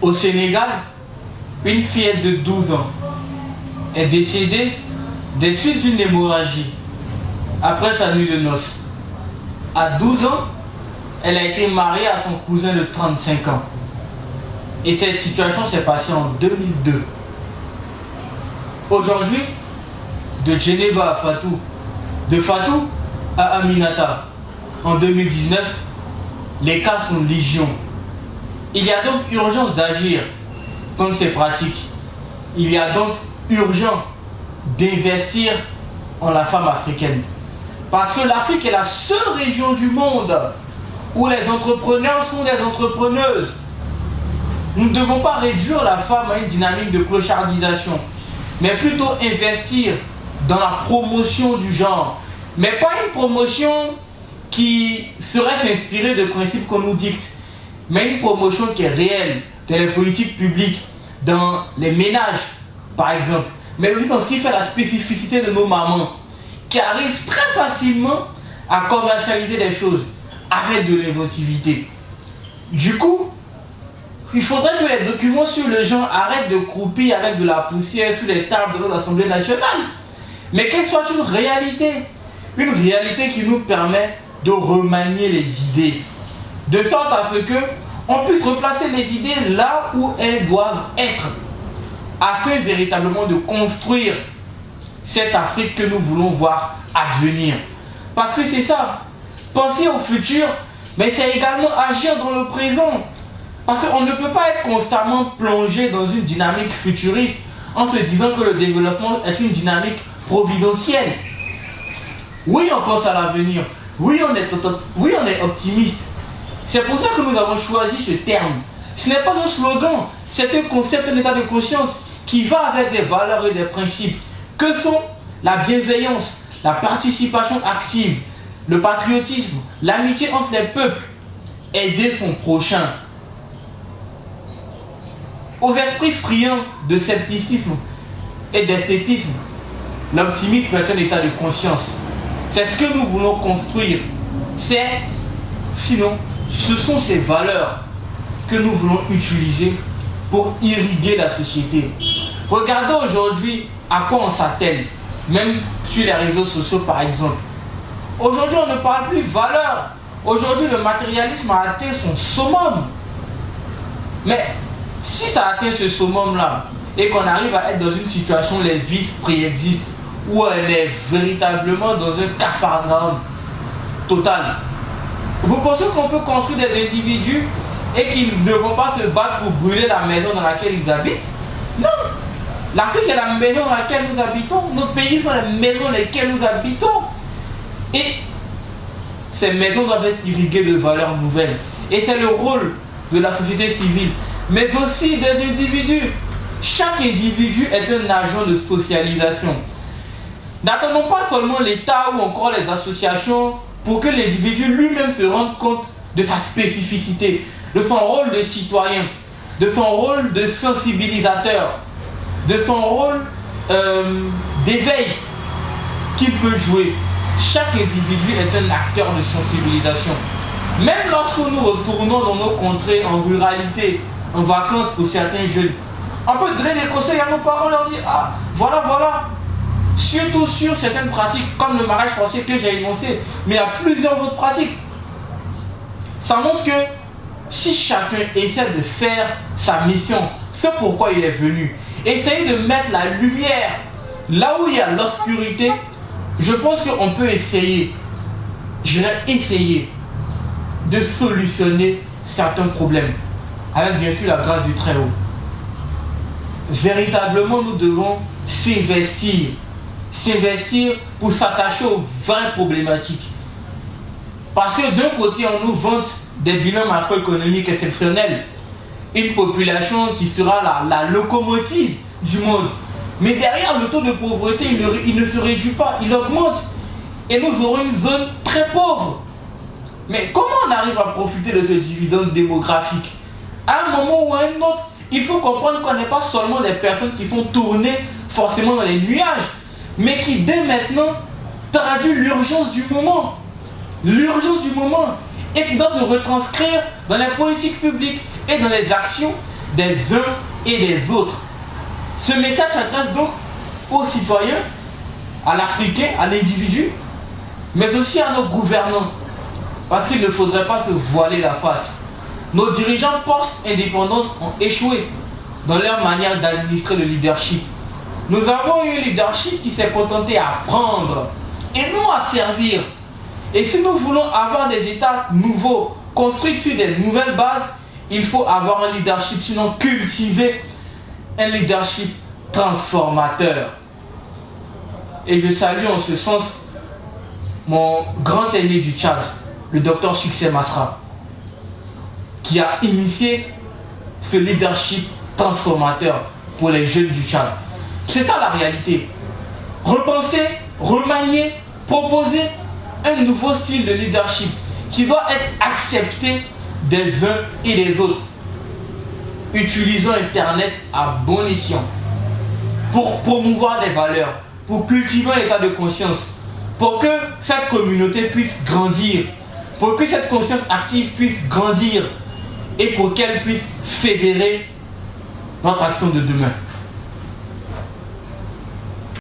Au Sénégal, une fillette de 12 ans est décédée des suites d'une hémorragie après sa nuit de noces. À 12 ans, elle a été mariée à son cousin de 35 ans. Et cette situation s'est passée en 2002. Aujourd'hui, de Djeneba à Fatou, de Fatou à Aminata, en 2019, les cas sont légion. Il y a donc urgence d'agir contre ces pratiques. Il y a donc urgence d'investir en la femme africaine. Parce que l'Afrique est la seule région du monde où les entrepreneurs sont des entrepreneuses. Nous ne devons pas réduire la femme à une dynamique de clochardisation, mais plutôt investir dans la promotion du genre. Mais pas une promotion qui serait s'inspirer de principes qu'on nous dicte, mais une promotion qui est réelle dans les politiques publiques, dans les ménages, par exemple, mais aussi dans ce qui fait la spécificité de nos mamans, qui arrivent très facilement à commercialiser les choses avec de l'inventivité. Du coup, il faudrait que les documents sur le genre arrêtent de croupir avec de la poussière sur les tables de nos assemblées nationales, mais qu'elles soient une réalité qui nous permet de remanier les idées, de sorte à ce que on puisse replacer les idées là où elles doivent être, afin véritablement de construire cette Afrique que nous voulons voir advenir. Parce que c'est ça, penser au futur, mais c'est également agir dans le présent. Parce qu'on ne peut pas être constamment plongé dans une dynamique futuriste en se disant que le développement est une dynamique providentielle. Oui, on pense à l'avenir. Oui, on est optimiste. C'est pour ça que nous avons choisi ce terme. Ce n'est pas un slogan, c'est un concept, un état de conscience qui va avec des valeurs et des principes que sont la bienveillance, la participation active, le patriotisme, l'amitié entre les peuples, aider son prochain. Aux esprits friands de scepticisme et d'esthétisme, l'optimisme est un état de conscience. C'est ce que nous voulons construire. Sinon, ce sont ces valeurs que nous voulons utiliser pour irriguer la société. Regardons aujourd'hui à quoi on s'attelle, même sur les réseaux sociaux par exemple. Aujourd'hui, on ne parle plus valeurs. Aujourd'hui, le matérialisme a atteint son summum. Mais si ça atteint ce summum-là et qu'on arrive à être dans une situation où les vices préexistent, où elle est véritablement dans un capharnaüm total, vous pensez qu'on peut construire des individus et qu'ils ne vont pas se battre pour brûler la maison dans laquelle ils habitent? Non! L'Afrique est la maison dans laquelle nous habitons. Nos pays sont les maisons dans lesquelles nous habitons. Et ces maisons doivent être irriguées de valeurs nouvelles. Et c'est le rôle de la société civile, mais aussi des individus. Chaque individu est un agent de socialisation. N'attendons pas seulement l'État ou encore les associations pour que l'individu lui-même se rende compte de sa spécificité, de son rôle de citoyen, de son rôle de sensibilisateur, de son rôle d'éveil qu'il peut jouer. Chaque individu est un acteur de sensibilisation. Même lorsque nous retournons dans nos contrées en ruralité, en vacances pour certains jeunes, on peut donner des conseils à nos parents, leur dire ah voilà, surtout sur certaines pratiques comme le mariage forcé que j'ai énoncé, mais il y a plusieurs autres pratiques. Ça montre que si chacun essaie de faire sa mission, c'est pourquoi il est venu, essayer de mettre la lumière là où il y a l'obscurité, je pense qu'on peut essayer, de solutionner certains problèmes, avec bien sûr la grâce du Très-Haut. Véritablement, nous devons s'investir pour s'attacher aux vraies problématiques. Parce que d'un côté, on nous vante des bilans macroéconomiques exceptionnels, une population qui sera la locomotive du monde. Mais derrière, le taux de pauvreté, il ne se réduit pas, il augmente. Et nous aurons une zone très pauvre. Mais comment on arrive à profiter de ce dividende démographique? À un moment ou à un autre, il faut comprendre qu'on n'est pas seulement des personnes qui sont tournées forcément dans les nuages, mais qui dès maintenant traduit l'urgence du moment. L'urgence du moment. Et qui doit se retranscrire dans les politiques publiques et dans les actions des uns et des autres. Ce message s'adresse donc aux citoyens, à l'Africain, à l'individu, mais aussi à nos gouvernants. Parce qu'il ne faudrait pas se voiler la face. Nos dirigeants post-indépendance ont échoué dans leur manière d'administrer le leadership. Nous avons eu un leadership qui s'est contenté à prendre et non à servir. Et si nous voulons avoir des États nouveaux, construits sur des nouvelles bases, il faut avoir un leadership, sinon cultiver un leadership transformateur. Et je salue en ce sens mon grand aîné du Tchad, le docteur Succès Masra, qui a initié ce leadership transformateur pour les jeunes du Tchad. C'est ça la réalité. Repenser, remanier, proposer un nouveau style de leadership qui doit être accepté des uns et des autres. Utilisons Internet à bon escient pour promouvoir des valeurs, pour cultiver un état de conscience, pour que cette communauté puisse grandir, pour que cette conscience active puisse grandir et pour qu'elle puisse fédérer notre action de demain.